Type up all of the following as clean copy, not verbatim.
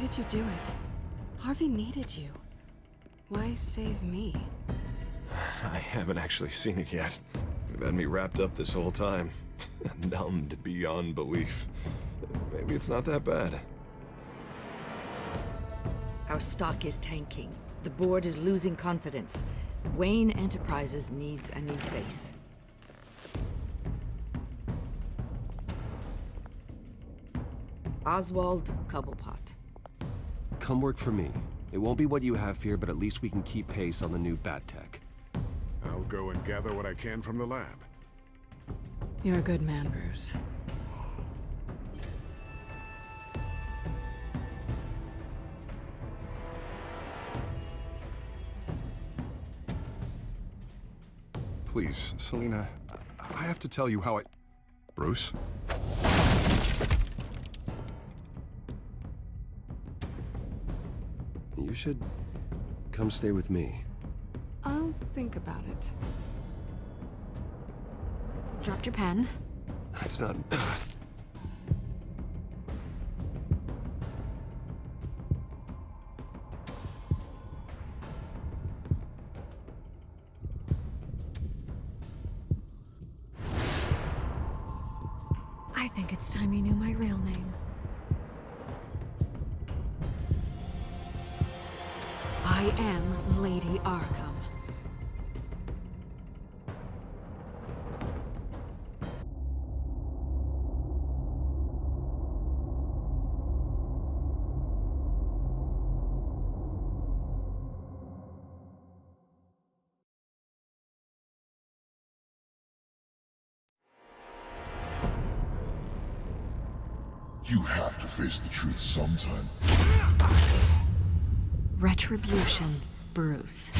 did you do it? Harvey needed you. Why save me? I haven't actually seen it yet. They've had me wrapped up this whole time. Numbed beyond belief. Maybe it's not that bad. Our stock is tanking. The board is losing confidence. Wayne Enterprises needs a new face. Oswald Cobblepot. Come work for me. It won't be what you have here, but at least we can keep pace on the new bat tech. I'll go and gather what I can from the lab. You're a good man, Bruce. Please, Selina, I have to tell you how I... Bruce? You should come stay with me. I'll think about it. Dropped your pen. That's not... I think it's time you knew my real name. I am Lady Arkham. You have to face the truth sometime. Retribution, Bruce.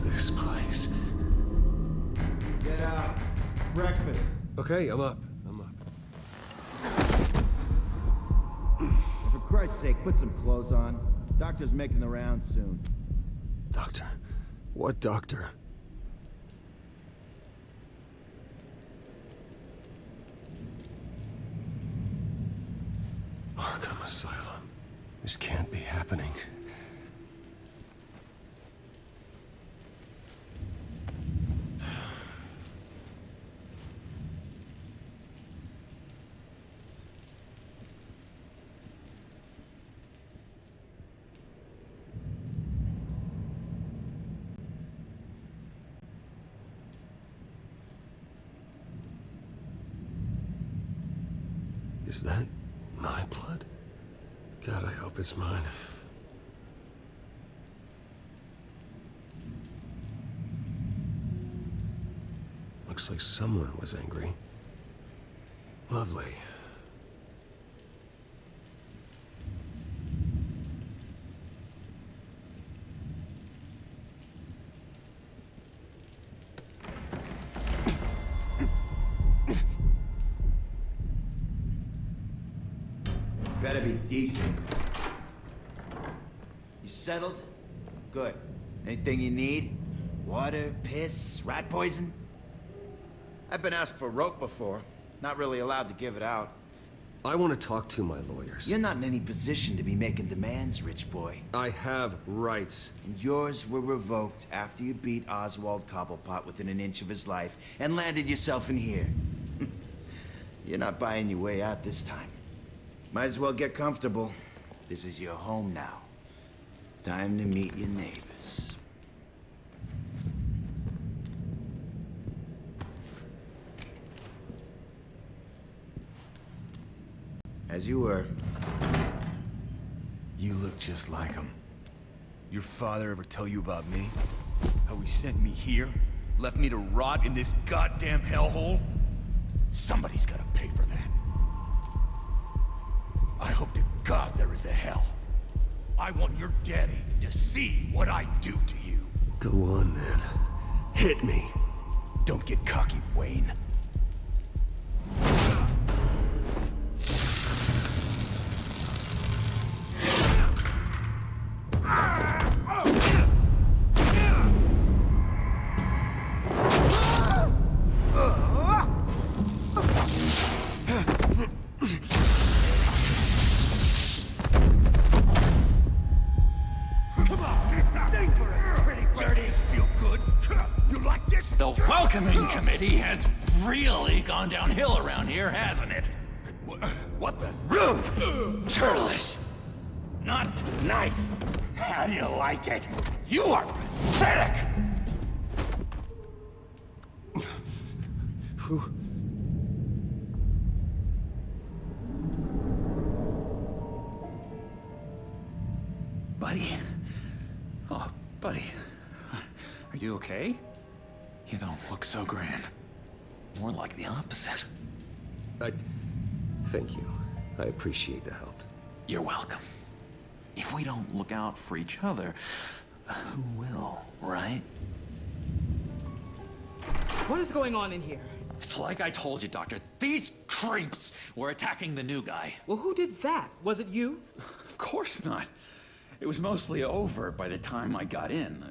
This place. Get out. Breakfast. Okay, I'm up. For Christ's sake, put some clothes on. Doctor's making the rounds soon. Doctor? What doctor? Arkham Asylum. This can't be happening. Is that my blood? God, I hope it's mine. Looks like someone was angry. Lovely. Better be decent. You settled? Good. Anything you need? Water, piss, rat poison? I've been asked for rope before. Not really allowed to give it out. I want to talk to my lawyers. You're not in any position to be making demands, rich boy. I have rights. And yours were revoked after you beat Oswald Cobblepot within an inch of his life and landed yourself in here. You're not buying your way out this time. Might as well get comfortable. This is your home now. Time to meet your neighbors. As you were. You look just like him. Your father ever tell you about me? How he sent me here? Left me to rot in this goddamn hellhole? Somebody's gotta pay for that. I hope to God there is a hell. I want your daddy to see what I do to you. Go on, then. Hit me. Don't get cocky, Wayne. The welcoming committee has really gone downhill around here, hasn't it? What the? Rude! Churlish! Not nice! How do you like it? You are pathetic! Buddy? Oh, buddy. Are you okay? You don't look so grand. More like the opposite. Thank you. I appreciate the help. You're welcome. If we don't look out for each other, who will, right? What is going on in here? It's like I told you, Doctor. These creeps were attacking the new guy. Well, who did that? Was it you? Of course not. It was mostly over by the time I got in.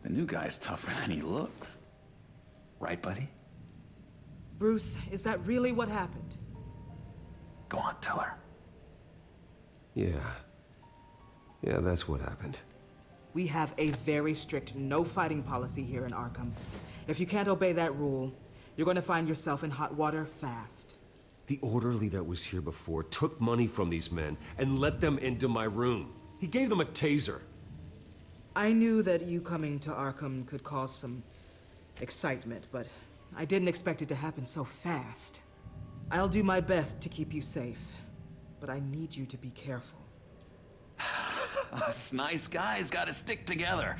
The new guy's tougher than he looks. Right, buddy? Bruce, is that really what happened? Go on, tell her. Yeah, that's what happened. We have a very strict no fighting policy here in Arkham. If you can't obey that rule, you're going to find yourself in hot water fast. The orderly that was here before took money from these men and let them into my room. He gave them a taser. I knew that you coming to Arkham could cause some excitement, but I didn't expect it to happen so fast. I'll do my best to keep you safe, but I need you to be careful. Us nice guys gotta stick together.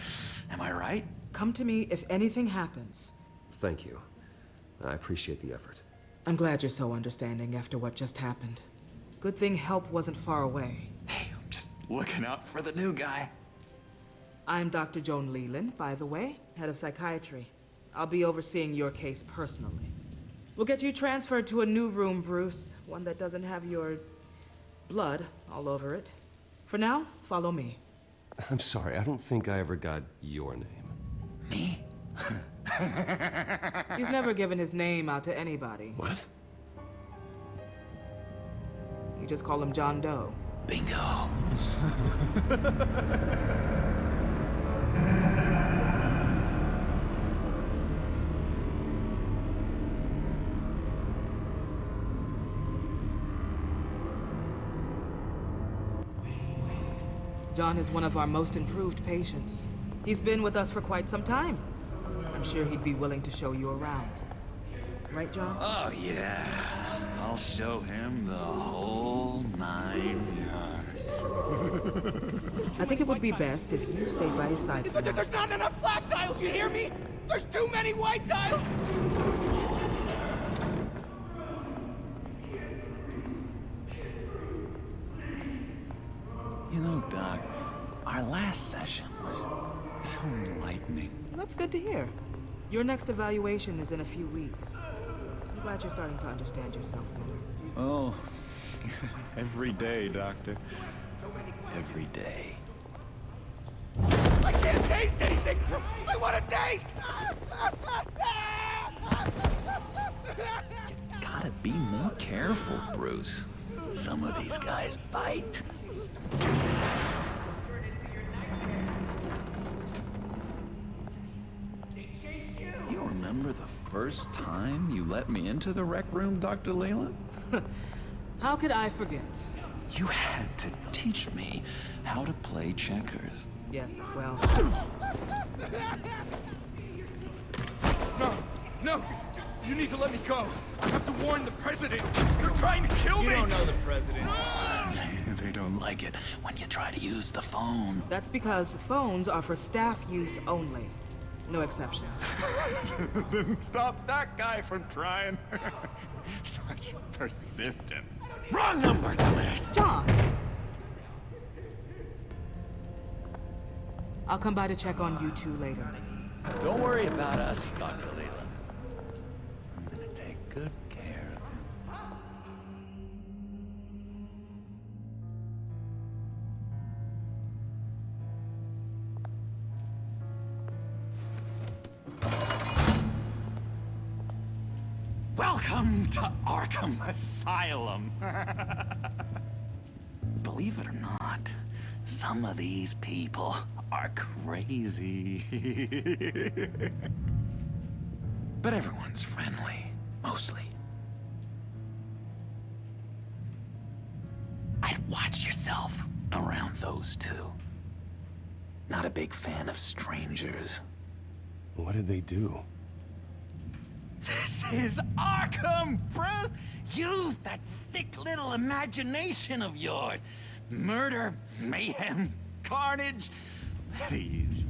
Am I right? Come to me if anything happens. Thank you. I appreciate the effort. I'm glad you're so understanding after what just happened. Good thing help wasn't far away. Hey, I'm just looking out for the new guy. I'm Dr. Joan Leland, by the way, head of psychiatry. I'll be overseeing your case personally. We'll get you transferred to a new room, Bruce. One that doesn't have your blood all over it. For now, follow me. I'm sorry, I don't think I ever got your name. Me? He's never given his name out to anybody. What? We just call him John Doe. Bingo. John is one of our most improved patients. He's been with us for quite some time. I'm sure he'd be willing to show you around. Right, John? Oh, yeah. I'll show him the whole 9 yards. I think it would be best if you stayed by his side for now. There's not enough black tiles, you hear me? There's too many white tiles! You know, Doc, our last session was so enlightening. That's good to hear. Your next evaluation is in a few weeks. I'm glad you're starting to understand yourself better. Oh, every day, Doctor. Every day. I can't taste anything! I want to taste! You gotta be more careful, Bruce. Some of these guys bite. You remember the first time you let me into the rec room, Dr. Leland? How could I forget? You had to teach me how to play checkers. Yes, well... No! You need to let me go! I have to warn the president! They're trying to kill me! You don't know the president. They don't like it when you try to use the phone. That's because phones are for staff use only. No exceptions. Then stop that guy from trying. Such persistence. Wrong number, dumbass! John! I'll come by to check on you two later. Don't worry about us, Dr. Leland. I'm gonna take good care of him. Welcome to Arkham Asylum. Believe it or not, some of these people are crazy. But everyone's friendly, mostly. I'd watch yourself around those two. Not a big fan of strangers. What did they do? This is Arkham, Bruce! Use that sick little imagination of yours. Murder, mayhem, carnage, the usual.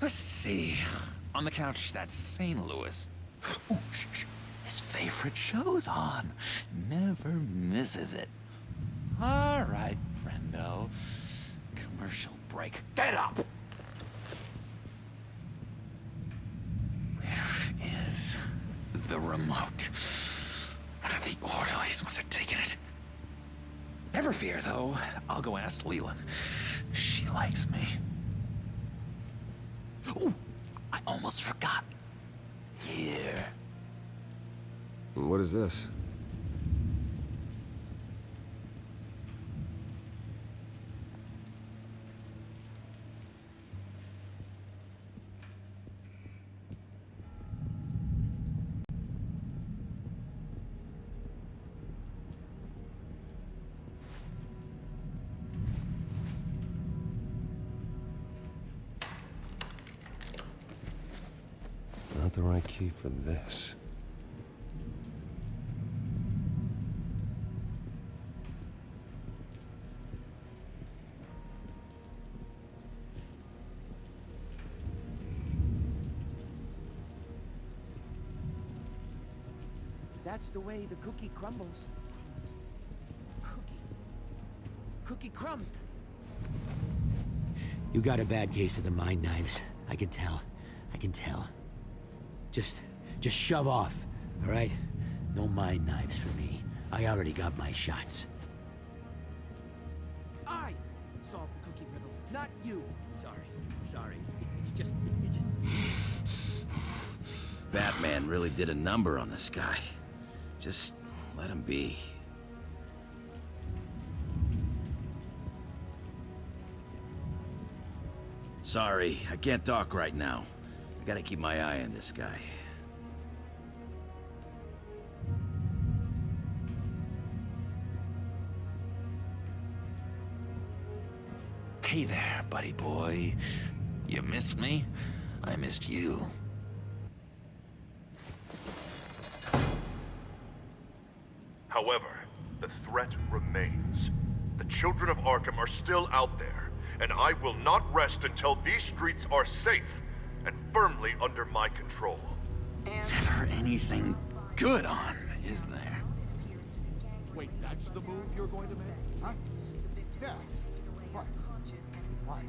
Let's see. On the couch, that's St. Louis. Ooh, shh. His favorite show's on. Never misses it. All right, friendo. Commercial break. Get up! Where is the remote? One of the orderlies must have taken it. Never fear, though. I'll go ask Leland. She likes me. Ooh, I almost forgot. Here. What is this? Not the right key for this. That's the way the cookie crumbles. Cookie crumbs. You got a bad case of the mind knives. I can tell. I can tell. Just shove off, all right? No mind knives for me. I already got my shots. I solved the cookie riddle, not you. Sorry. It's just... Batman really did a number on this guy. Just let him be. Sorry, I can't talk right now. I gotta keep my eye on this guy. Hey there, buddy boy. You missed me? I missed you. However, the threat remains. The children of Arkham are still out there, and I will not rest until these streets are safe and firmly under my control. Never anything good on, is there? Wait, that's the move you're going to make? Huh? Yeah. Why?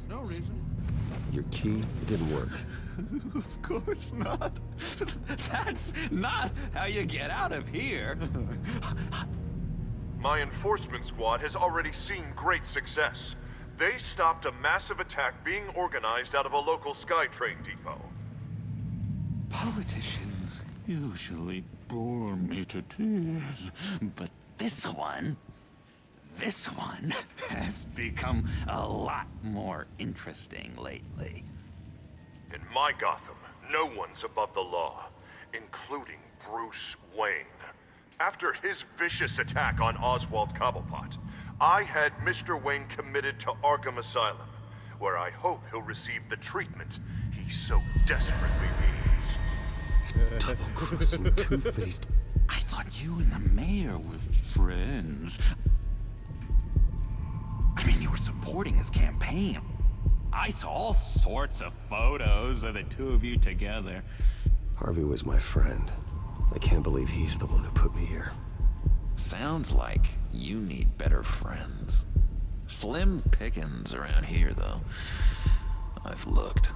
No reason. Your key didn't work. Of course not. That's not how you get out of here. My enforcement squad has already seen great success. They stopped a massive attack being organized out of a local SkyTrain depot. Politicians usually bore me to tears, but this one has become a lot more interesting lately. In my Gotham, no one's above the law, including Bruce Wayne. After his vicious attack on Oswald Cobblepot, I had Mr. Wayne committed to Arkham Asylum, where I hope he'll receive the treatment he so desperately needs. Double-crossing, two-faced... I thought you and the mayor were friends. I mean, you were supporting his campaign. I saw all sorts of photos of the two of you together. Harvey was my friend. I can't believe he's the one who put me here. Sounds like you need better friends. Slim pickings around here, though. I've looked.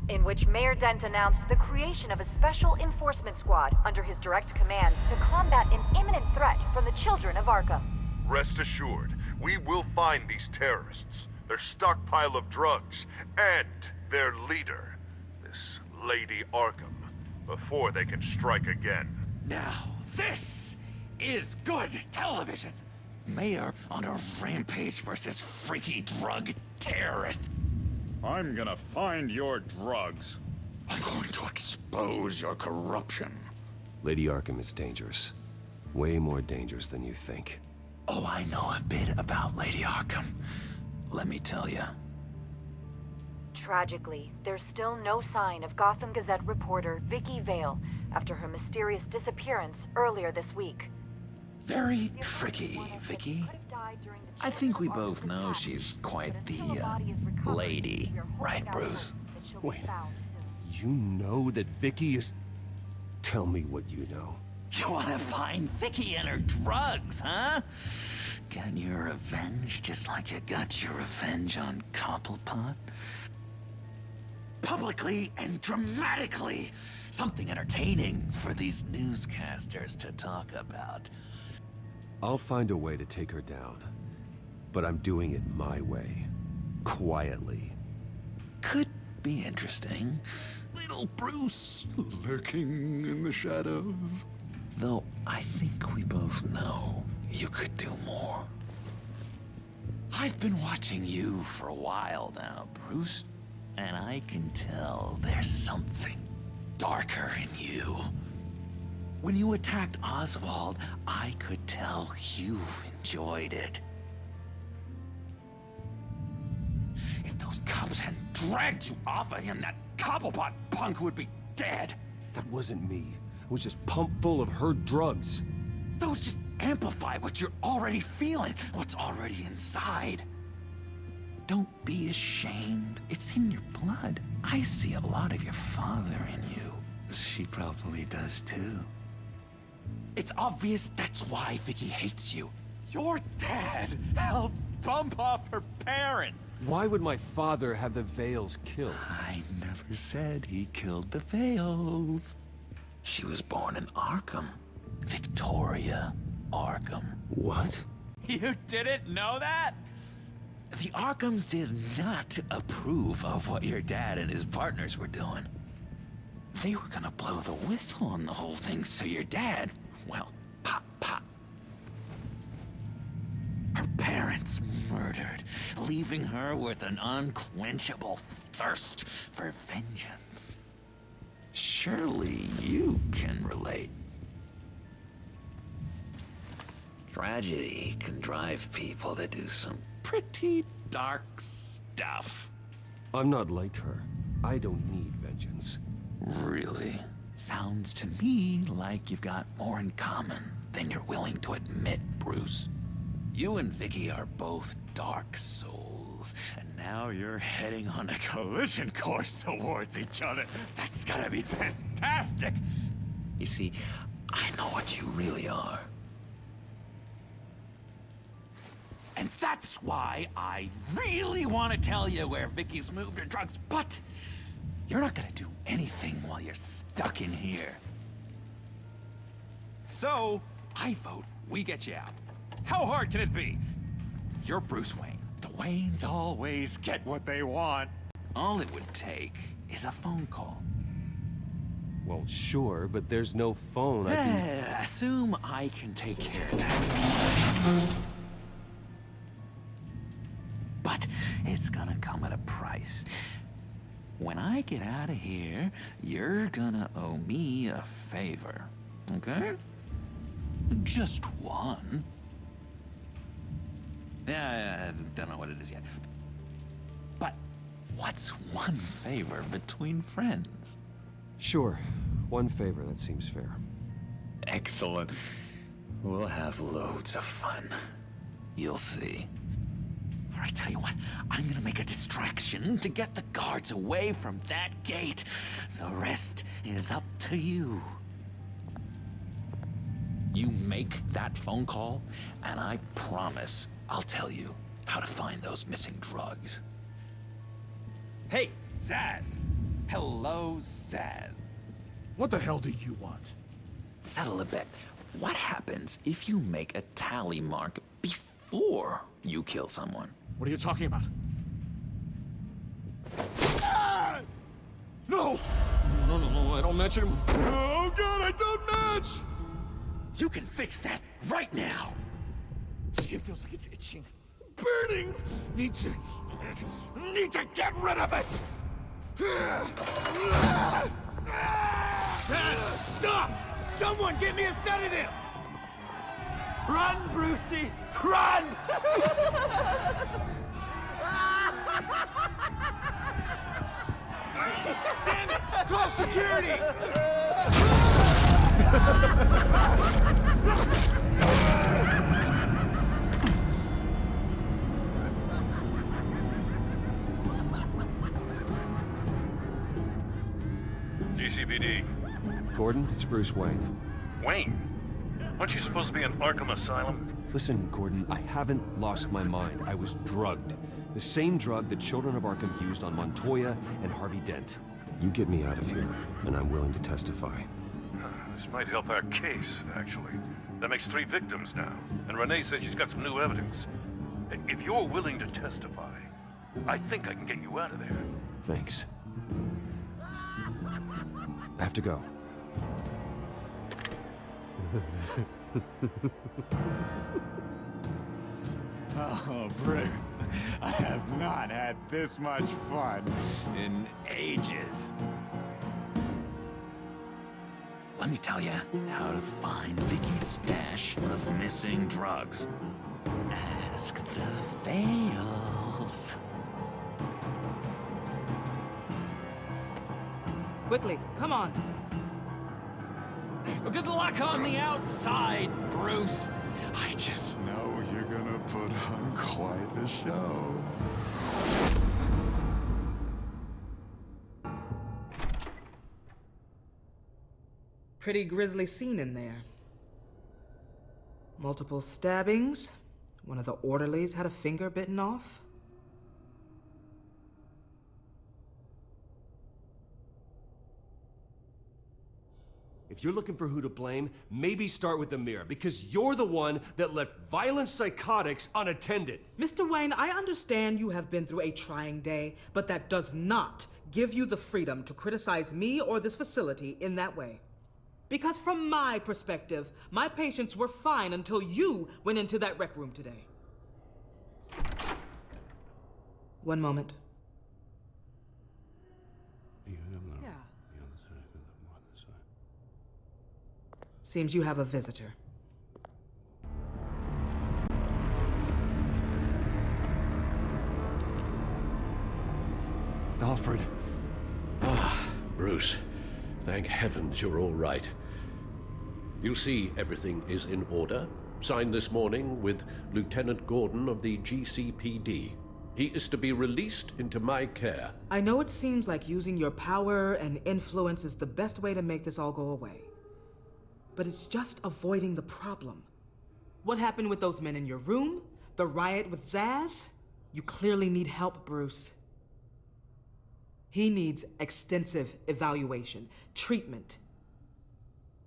In which Mayor Dent announced the creation of a special enforcement squad under his direct command to combat an imminent threat from the children of Arkham. Rest assured, we will find these terrorists, their stockpile of drugs, and their leader, this Lady Arkham, before they can strike again. Now, this is good television. Mayor on a rampage versus freaky drug terrorist. I'm gonna find your drugs. I'm going to expose your corruption. Lady Arkham is dangerous. Way more dangerous than you think. Oh, I know a bit about Lady Arkham. Let me tell you. Tragically, there's still no sign of Gotham Gazette reporter Vicky Vale after her mysterious disappearance earlier this week. Very tricky, Vicky. I think we both know she's quite the, lady, right, Bruce? Wait, you know that Vicky is... Tell me what you know. You wanna find Vicky and her drugs, huh? Get your revenge just like you got your revenge on Cobblepot? Publicly and dramatically! Something entertaining for these newscasters to talk about. I'll find a way to take her down. But I'm doing it my way. Quietly. Could be interesting. Little Bruce lurking in the shadows. Though I think we both know you could do more. I've been watching you for a while now, Bruce. And I can tell there's something darker in you. When you attacked Oswald, I could tell you enjoyed it. If those cops hadn't dragged you off of him, that Cobblepot punk would be dead. That wasn't me. I was just pumped full of her drugs. Those just amplify what you're already feeling, what's already inside. Don't be ashamed. It's in your blood. I see a lot of your father in you. She probably does too. It's obvious that's why Vicky hates you. Your dad helped bump off her parents. Why would my father have the Vales killed? I never said he killed the Vales. She was born in Arkham. Victoria Arkham. What? You didn't know that? The Arkhams did not approve of what your dad and his partners were doing. They were gonna blow the whistle on the whole thing, so your dad, well, pop, pop. Her parents murdered, leaving her with an unquenchable thirst for vengeance. Surely you can relate. Tragedy can drive people to do some pretty dark stuff. I'm not like her. I don't need vengeance. Really? Sounds to me like you've got more in common than you're willing to admit, Bruce. You and Vicky are both dark souls, and now you're heading on a collision course towards each other. That's gonna be fantastic! You see, I know what you really are. And that's why I really want to tell you where Vicky's moved her drugs, but you're not gonna do anything while you're stuck in here. So, I vote we get you out. How hard can it be? You're Bruce Wayne. The Waynes always get what they want. All it would take is a phone call. Well, sure, but there's no phone. I can... Assume I can take care of that. But it's gonna come at a price. When I get out of here, you're gonna owe me a favor, okay? Just one. Yeah, I don't know what it is yet. But what's one favor between friends? Sure. One favor, that seems fair. Excellent. We'll have loads of fun. You'll see. All right, tell you what, I'm gonna make a distraction to get the guards away from that gate. The rest is up to you. You make that phone call, and I promise I'll tell you how to find those missing drugs. Hey, Zaz! Hello, Zaz. What the hell do you want? Settle a bet. What happens if you make a tally mark before you kill someone? What are you talking about? Ah! No! No, I don't match him. Oh god, I don't match! You can fix that right now! Skin feels like it's itching. Burning! Need to get rid of it! Stop! Someone get me a sedative! Run, Brucey! Run! Damn it! Call security! GCPD. Gordon, it's Bruce Wayne. Wayne? Aren't you supposed to be in Arkham Asylum? Listen, Gordon, I haven't lost my mind. I was drugged. The same drug the children of Arkham used on Montoya and Harvey Dent. You get me out of here, and I'm willing to testify. This might help our case, actually. That makes 3 victims now, and Renee says she's got some new evidence. If you're willing to testify, I think I can get you out of there. Thanks. I have to go. Oh, Bruce, I have not had this much fun in ages. Let me tell you how to find Vicky's stash of missing drugs. Ask the fails. Quickly, come on. Good luck on the outside, Bruce. I just know you're gonna put on quite a show. Pretty grisly scene in there. Multiple stabbings. One of the orderlies had a finger bitten off. If you're looking for who to blame, maybe start with the mirror, because you're the one that left violent psychotics unattended. Mr. Wayne, I understand you have been through a trying day, but that does not give you the freedom to criticize me or this facility in that way. Because from my perspective, my patients were fine until you went into that rec room today. One moment. Yeah. Seems you have a visitor. Alfred. Ah, Bruce. Thank heavens you're all right. You'll see everything is in order. Signed this morning with Lieutenant Gordon of the GCPD. He is to be released into my care. I know it seems like using your power and influence is the best way to make this all go away. But it's just avoiding the problem. What happened with those men in your room? The riot with Zaz? You clearly need help, Bruce. He needs extensive evaluation, treatment.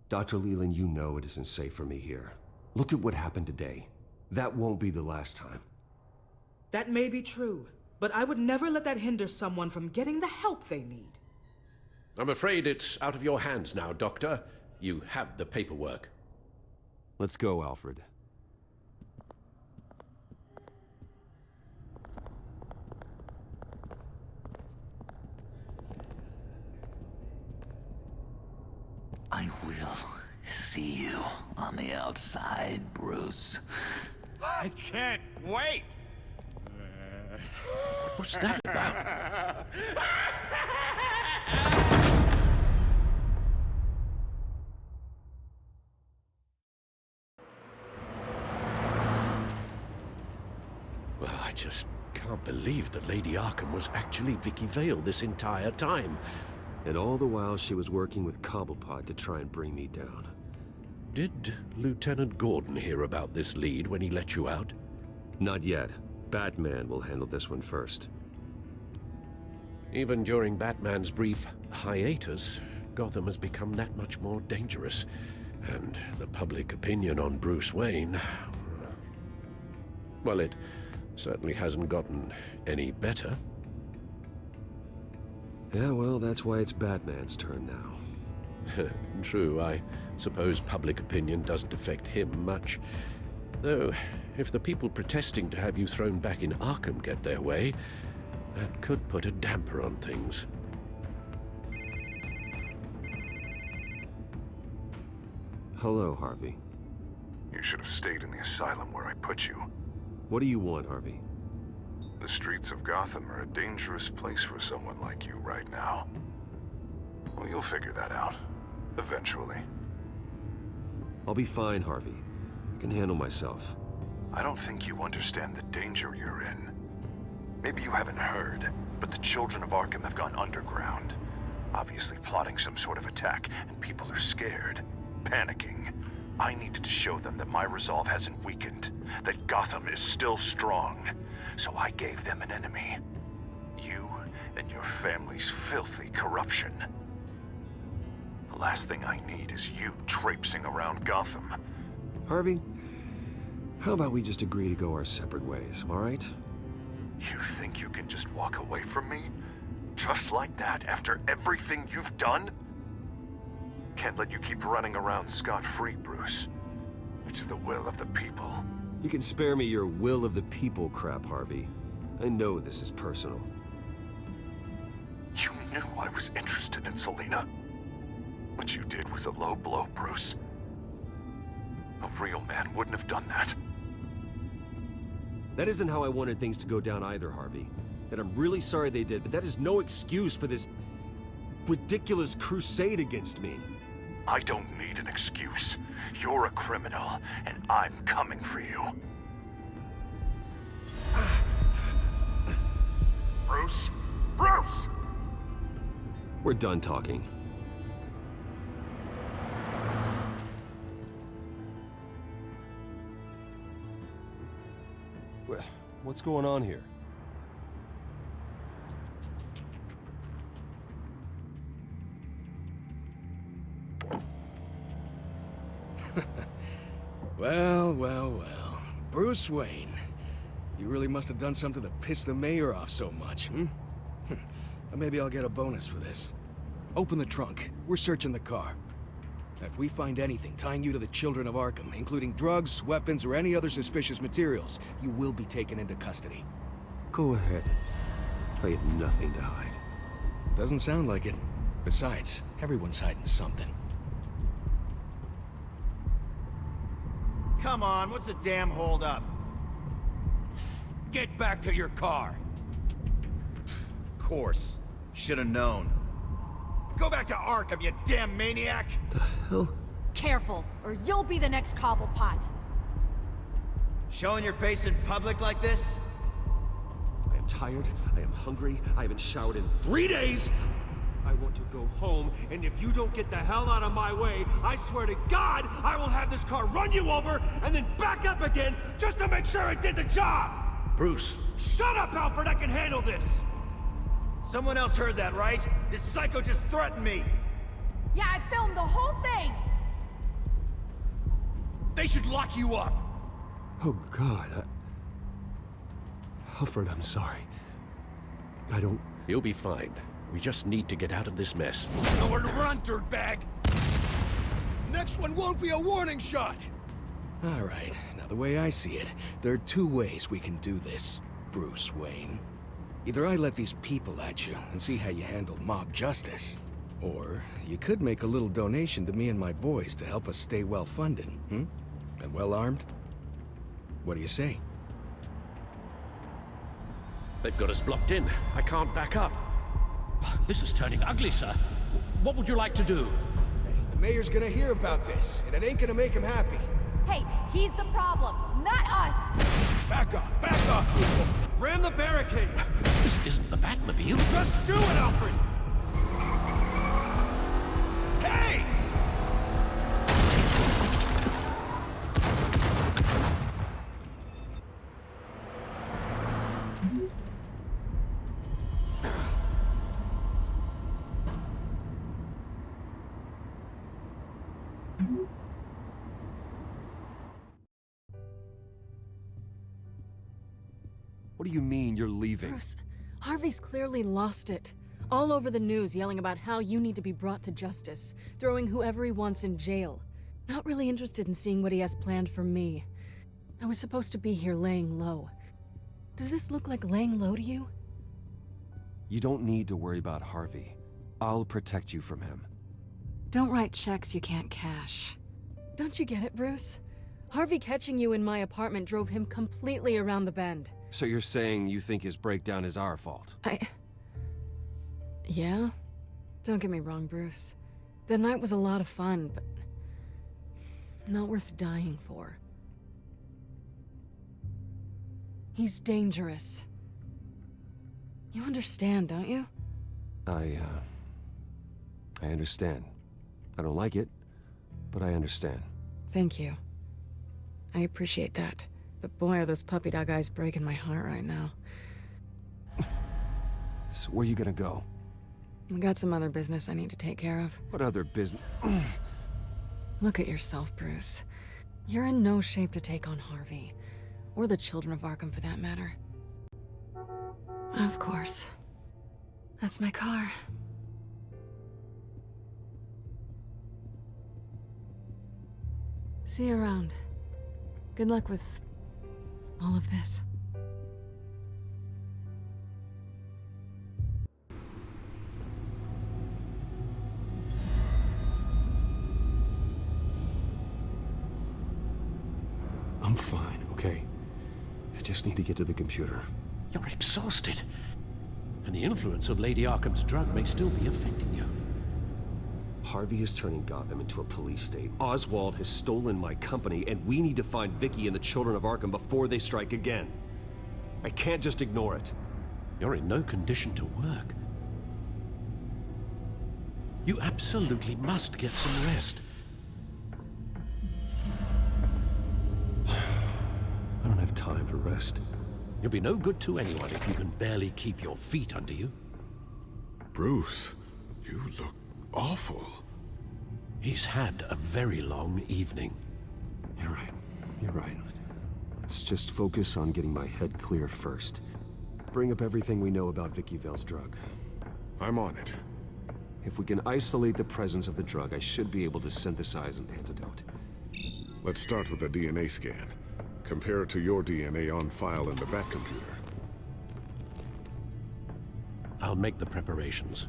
Dr. Leland, you know it isn't safe for me here. Look at what happened today. That won't be the last time. That may be true, but I would never let that hinder someone from getting the help they need. I'm afraid it's out of your hands now, Doctor. You have the paperwork. Let's go, Alfred. I will see you on the outside, Bruce. I can't wait! What's that about? Well, I just can't believe that Lady Arkham was actually Vicky Vale this entire time. And all the while she was working with Cobblepot to try and bring me down. Did Lieutenant Gordon hear about this lead when he let you out? Not yet. Batman will handle this one first. Even during Batman's brief hiatus, Gotham has become that much more dangerous. And the public opinion on Bruce Wayne... well, it certainly hasn't gotten any better. Yeah, well, that's why it's Batman's turn now. True, I suppose public opinion doesn't affect him much. Though, if the people protesting to have you thrown back in Arkham get their way, that could put a damper on things. Hello, Harvey. You should have stayed in the asylum where I put you. What do you want, Harvey? The streets of Gotham are a dangerous place for someone like you right now. Well, you'll figure that out. Eventually. I'll be fine, Harvey. I can handle myself. I don't think you understand the danger you're in. Maybe you haven't heard, but the children of Arkham have gone underground. Obviously plotting some sort of attack, and people are scared, panicking. I needed to show them that my resolve hasn't weakened, that Gotham is still strong. So I gave them an enemy. You and your family's filthy corruption. The last thing I need is you traipsing around Gotham. Harvey, how about we just agree to go our separate ways, all right? You think you can just walk away from me? Just like that, after everything you've done? Can't let you keep running around scot-free, Bruce. It's the will of the people. You can spare me your will of the people crap, Harvey. I know this is personal. You knew I was interested in Selina. What you did was a low blow, Bruce. A real man wouldn't have done that. That isn't how I wanted things to go down either, Harvey. And I'm really sorry they did, but that is no excuse for this ridiculous crusade against me. I don't need an excuse. You're a criminal, and I'm coming for you. Bruce? Bruce! We're done talking. What's going on here? Well, well, well. Bruce Wayne. You really must have done something to piss the mayor off so much, hmm? Or maybe I'll get a bonus for this. Open the trunk. We're searching the car. If we find anything tying you to the children of Arkham, including drugs, weapons, or any other suspicious materials, you will be taken into custody. Go ahead. I have nothing to hide. Doesn't sound like it. Besides, everyone's hiding something. Come on, what's the damn holdup? Get back to your car. Of course. Should have known. Go back to Arkham, you damn maniac! The hell? Careful, or you'll be the next Cobblepot. Showing your face in public like this? I am tired, I am hungry, I haven't showered in 3 days! I want to go home, and if you don't get the hell out of my way, I swear to God, I will have this car run you over, and then back up again, just to make sure it did the job! Bruce! Shut up, Alfred, I can handle this! Someone else heard that, right? This psycho just threatened me! Yeah, I filmed the whole thing! They should lock you up! Oh, God, Alfred, I'm sorry. I don't... You'll be fine. We just need to get out of this mess. Nowhere to run, dirtbag! Next one won't be a warning shot! All right, now the way I see it, there are two ways we can do this, Bruce Wayne. Either I let these people at you and see how you handle mob justice, or you could make a little donation to me and my boys to help us stay well-funded, And well-armed? What do you say? They've got us blocked in. I can't back up. This is turning ugly, sir. What would you like to do? Hey, the mayor's gonna hear about this, and it ain't gonna make him happy. Hey, he's the problem, not us! Back off, people! Ram the barricade! This isn't the Batmobile. Just do it, Alfred! Hey! What do you mean you're leaving? Bruce, Harvey's clearly lost it. All over the news yelling about how you need to be brought to justice, throwing whoever he wants in jail. Not really interested in seeing what he has planned for me. I was supposed to be here laying low. Does this look like laying low to you? You don't need to worry about Harvey. I'll protect you from him. Don't write checks you can't cash. Don't you get it, Bruce? Harvey catching you in my apartment drove him completely around the bend. So you're saying you think his breakdown is our fault? Yeah? Don't get me wrong, Bruce. The night was a lot of fun, but not worth dying for. He's dangerous. You understand, don't you? I understand. I don't like it, but I understand. Thank you. I appreciate that. But boy, are those puppy dog eyes breaking my heart right now. So where you gonna go? We got some other business I need to take care of. What other business? Look at yourself, Bruce. You're in no shape to take on Harvey. Or the children of Arkham, for that matter. Of course. That's my car. See you around. Good luck with all of this. I'm fine, okay? I just need to get to the computer. You're exhausted. And the influence of Lady Arkham's drug may still be affecting you. Harvey is turning Gotham into a police state. Oswald has stolen my company, and we need to find Vicky and the children of Arkham before they strike again. I can't just ignore it. You're in no condition to work. You absolutely must get some rest. I don't have time to rest. You'll be no good to anyone if you can barely keep your feet under you. Bruce, you look awful. He's had a very long evening. You're right. You're right. Let's just focus on getting my head clear first. Bring up everything we know about Vicky Vale's drug. I'm on it. If we can isolate the presence of the drug, I should be able to synthesize an antidote. Let's start with a DNA scan. Compare it to your DNA on file in the Batcomputer. I'll make the preparations.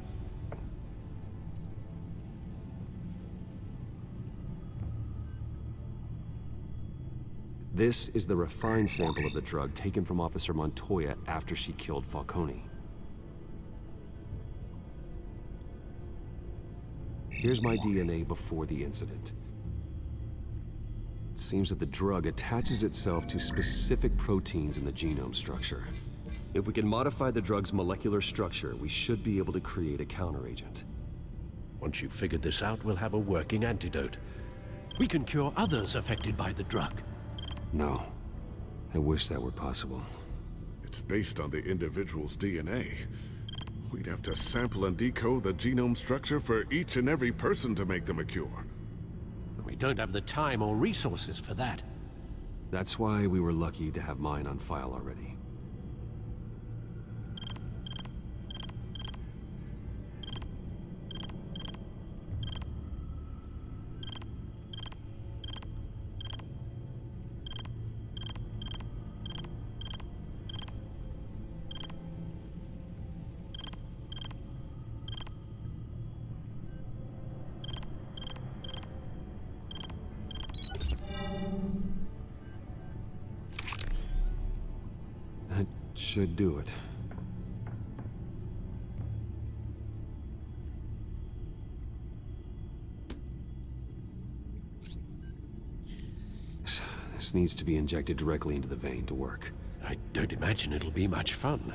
This is the refined sample of the drug taken from Officer Montoya after she killed Falcone. Here's my DNA before the incident. It seems that the drug attaches itself to specific proteins in the genome structure. If we can modify the drug's molecular structure, we should be able to create a counteragent. Once you've figured this out, we'll have a working antidote. We can cure others affected by the drug. No. I wish that were possible. It's based on the individual's DNA. We'd have to sample and decode the genome structure for each and every person to make them a cure. We don't have the time or resources for that. That's why we were lucky to have mine on file already. Should do it. This needs to be injected directly into the vein to work. I don't imagine it'll be much fun.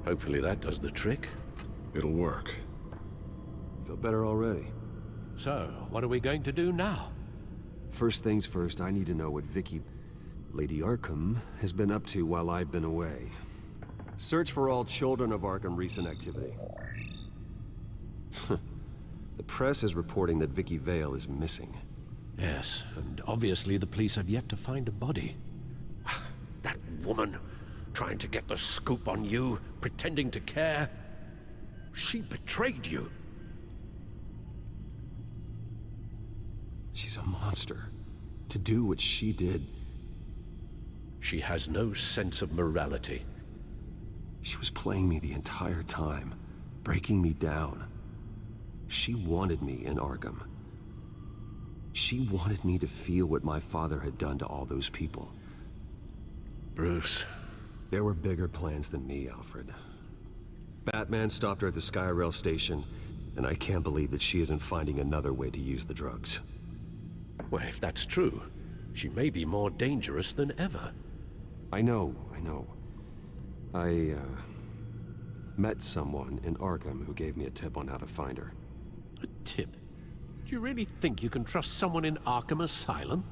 Hopefully that does the trick. It'll work. Feel better already. So, what are we going to do now? First things first, I need to know what Lady Arkham, has been up to while I've been away. Search for all children of Arkham recent activity. The press is reporting that Vicky Vale is missing. Yes, and obviously the police have yet to find a body. That woman, trying to get the scoop on you, pretending to care. She betrayed you. She's a monster. To do what she did. She has no sense of morality. She was playing me the entire time, breaking me down. She wanted me in Arkham. She wanted me to feel what my father had done to all those people. Bruce. There were bigger plans than me, Alfred. Batman stopped her at the Skyrail station, and I can't believe that she isn't finding another way to use the drugs. Well, if that's true, she may be more dangerous than ever. I know. I met someone in Arkham who gave me a tip on how to find her. A tip? Do you really think you can trust someone in Arkham Asylum?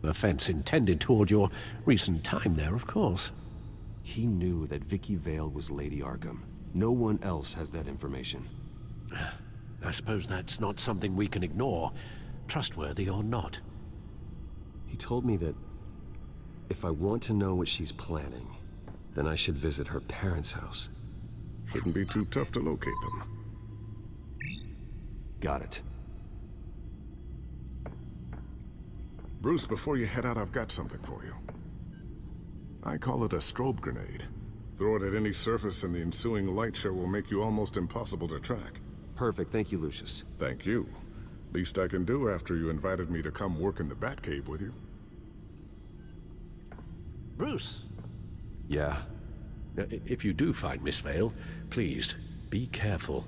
Offense intended toward your recent time there, of course. He knew that Vicky Vale was Lady Arkham. No one else has that information. I suppose that's not something we can ignore, trustworthy or not. He told me that if I want to know what she's planning, then I should visit her parents' house. Shouldn't be too tough to locate them. Got it. Bruce, before you head out, I've got something for you. I call it a strobe grenade. Throw it at any surface and the ensuing light show will make you almost impossible to track. Perfect, thank you, Lucius. Thank you. Least I can do after you invited me to come work in the Batcave with you. Bruce? Yeah? If you do find Miss Vale, please, be careful.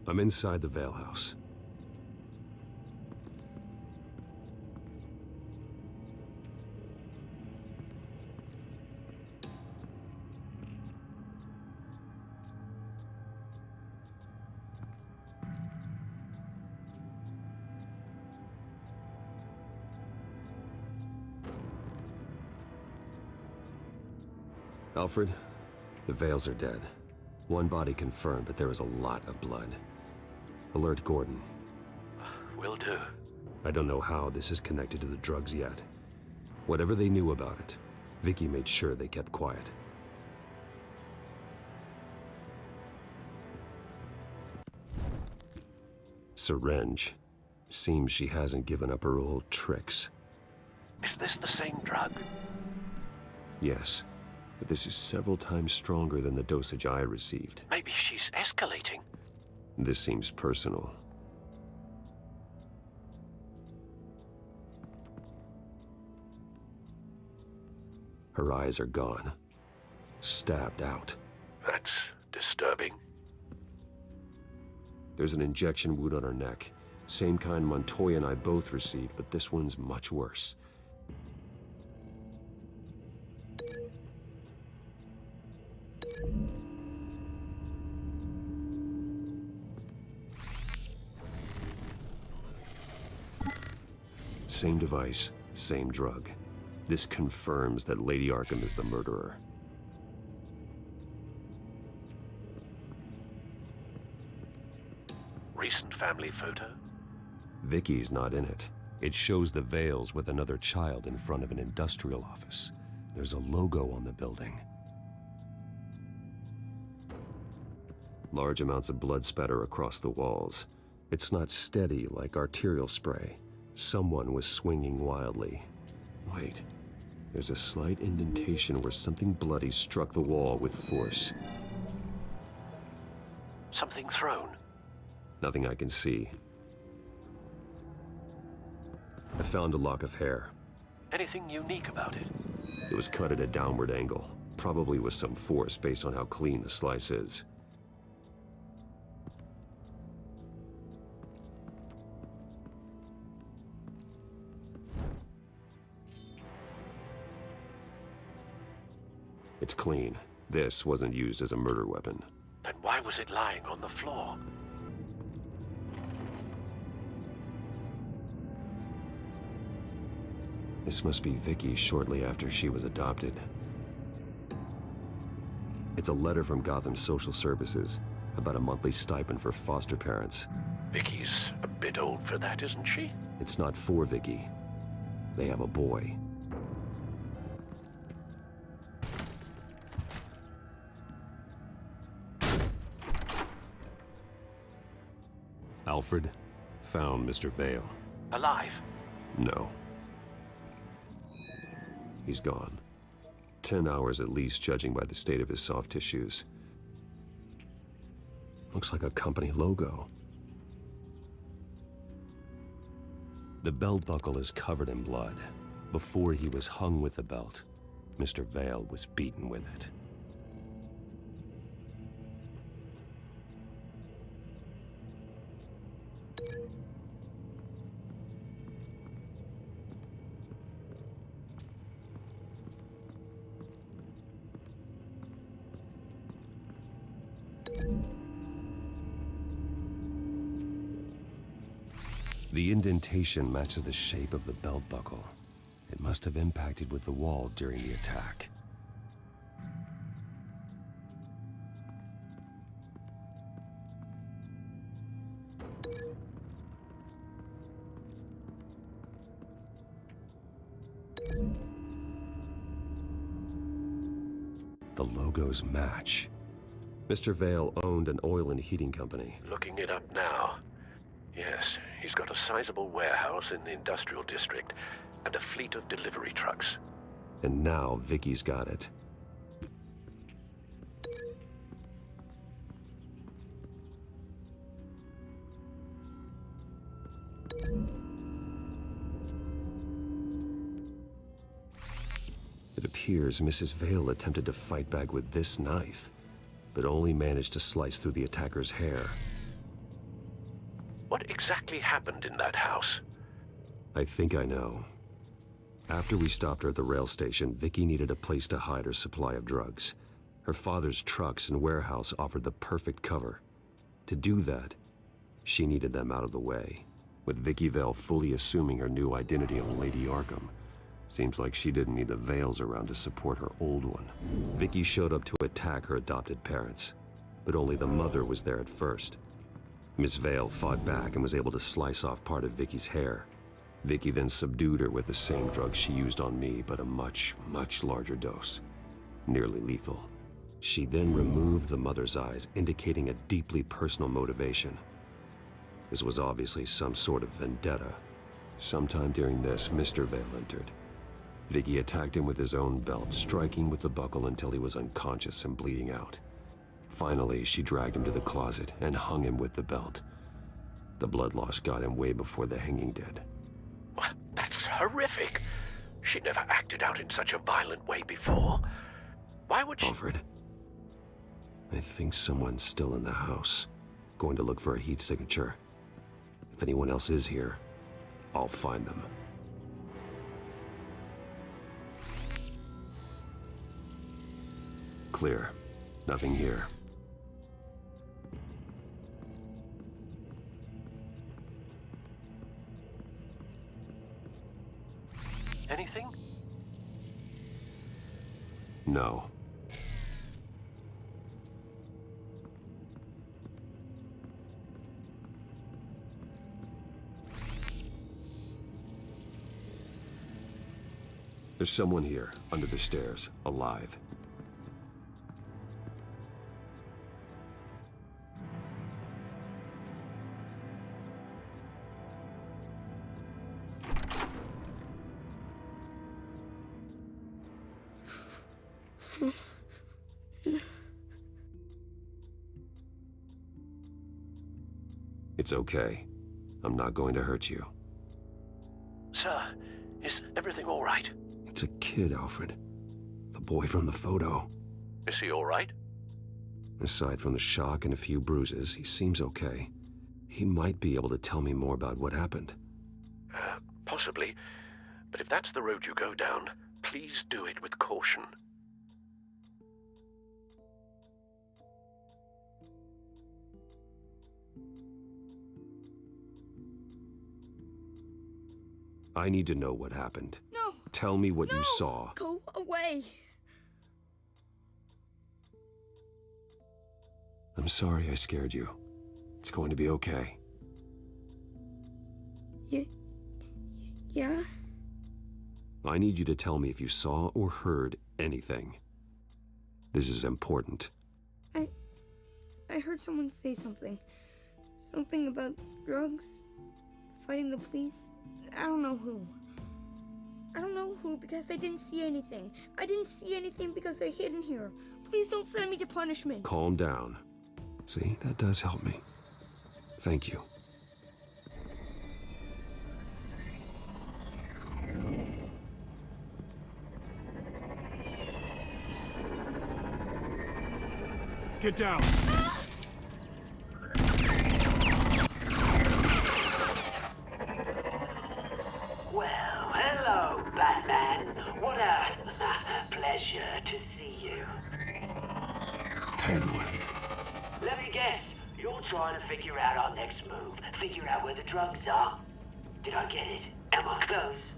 I'm inside the Vale house. Alfred, the Vales are dead. One body confirmed, but there is a lot of blood. Alert Gordon. Will do. I don't know how this is connected to the drugs yet. Whatever they knew about it, Vicky made sure they kept quiet. Syringe. Seems she hasn't given up her old tricks. Is this the same drug? Yes, but this is several times stronger than the dosage I received. Maybe she's escalating. This seems personal. Her eyes are gone. Stabbed out. That's disturbing. There's an injection wound on her neck. Same kind Montoya and I both received, but this one's much worse. Same device, same drug. This confirms that Lady Arkham is the murderer. Recent family photo? Vicky's not in it. It shows the Vales with another child in front of an industrial office. There's a logo on the building. Large amounts of blood spatter across the walls. It's not steady like arterial spray. Someone was swinging wildly. Wait, there's a slight indentation where something bloody struck the wall with force. Something thrown? Nothing I can see. I found a lock of hair. Anything unique about it? It was cut at a downward angle. Probably with some force based on how clean the slice is. It's clean. This wasn't used as a murder weapon. Then why was it lying on the floor? This must be Vicky shortly after she was adopted. It's a letter from Gotham Social Services about a monthly stipend for foster parents. Vicky's a bit old for that, isn't she? It's not for Vicky. They have a boy. Alfred found Mr. Vale. Alive? No. He's gone. 10 hours at least, judging by the state of his soft tissues. Looks like a company logo. The belt buckle is covered in blood. Before he was hung with the belt, Mr. Vale was beaten with it. The indentation matches the shape of the belt buckle. It must have impacted with the wall during the attack. The logos match. Mr. Vale owned an oil and heating company. Looking it up now. Yes, he's got a sizable warehouse in the industrial district and a fleet of delivery trucks. And now Vicky's got it. It appears Mrs. Vale attempted to fight back with this knife, but only managed to slice through the attacker's hair. What exactly happened in that house? I think I know. After we stopped her at the rail station, Vicky needed a place to hide her supply of drugs. Her father's trucks and warehouse offered the perfect cover. To do that, she needed them out of the way. With Vicky Vale fully assuming her new identity on Lady Arkham, seems like she didn't need the Vales around to support her old one. Vicky showed up to attack her adopted parents, but only the mother was there at first. Miss Vale fought back and was able to slice off part of Vicky's hair. Vicky then subdued her with the same drug she used on me, but a much, much larger dose. Nearly lethal. She then removed the mother's eyes, indicating a deeply personal motivation. This was obviously some sort of vendetta. Sometime during this, Mr. Vale entered. Vicky attacked him with his own belt, striking with the buckle until he was unconscious and bleeding out. Finally, she dragged him to the closet and hung him with the belt. The blood loss got him way before the hanging did. That's horrific. She never acted out in such a violent way before. Why would she— Alfred, I think someone's still in the house. Going to look for a heat signature. If anyone else is here, I'll find them. Clear. Nothing here. Anything? No. There's someone here, under the stairs, alive. It's okay. I'm not going to hurt you. Sir, is everything all right? It's a kid, Alfred. The boy from the photo. Is he all right? Aside from the shock and a few bruises, he seems okay. He might be able to tell me more about what happened. Possibly. But if that's the road you go down, please do it with caution. I need to know what happened. No! Tell me what you saw. Go away! I'm sorry I scared you. It's going to be okay. Yeah? I need you to tell me if you saw or heard anything. This is important. I heard someone say something. Something about drugs, fighting the police. I don't know who. I don't know who because I didn't see anything. I didn't see anything because I hid in here. Please don't send me to punishment. Calm down. See, that does help me. Thank you. Get down! Well, hello, Batman. What a pleasure to see you. Penguin. Let me guess, you're trying to figure out our next move. Figure out where the drugs are. Did I get it? Am I close?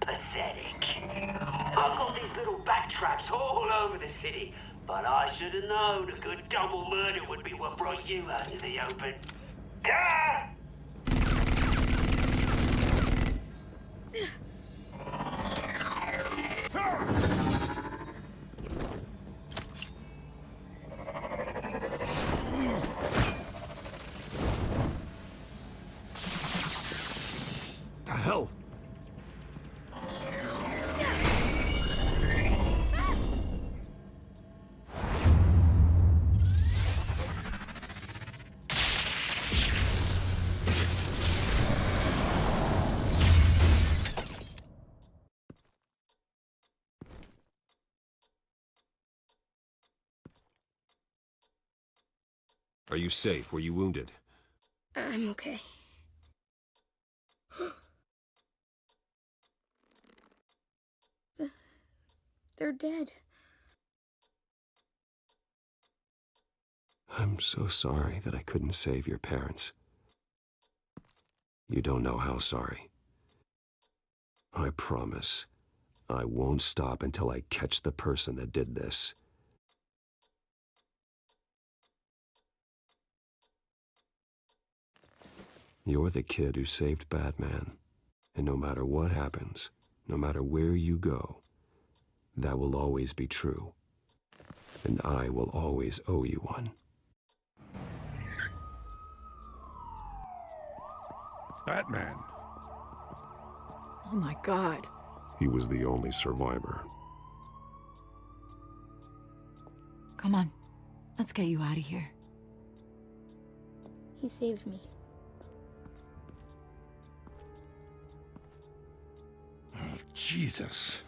Pathetic. I've got these little back traps all over the city, but I should have known a good double murder would be what brought you out into the open. Ah! The hell? Are you safe? Were you wounded? I'm okay. They're dead. I'm so sorry that I couldn't save your parents. You don't know how sorry. I promise, I won't stop until I catch the person that did this. You're the kid who saved Batman, and no matter what happens, no matter where you go, that will always be true, and I will always owe you one. Batman. Oh my God. He was the only survivor. Come on, let's get you out of here. He saved me. Oh, Jesus.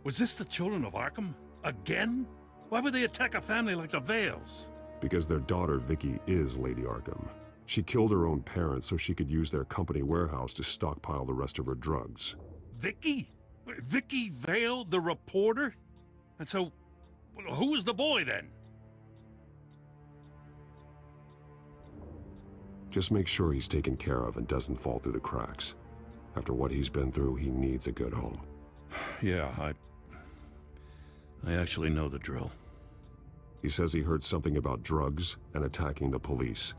Was this the children of Arkham? Again? Why would they attack a family like the Vales? Because their daughter, Vicky, is Lady Arkham. She killed her own parents so she could use their company warehouse to stockpile the rest of her drugs. Vicky? Vicky Vale, the reporter? And so, who was the boy then? Just make sure he's taken care of and doesn't fall through the cracks. After what he's been through, he needs a good home. Yeah, I actually know the drill. He says he heard something about drugs and attacking the police.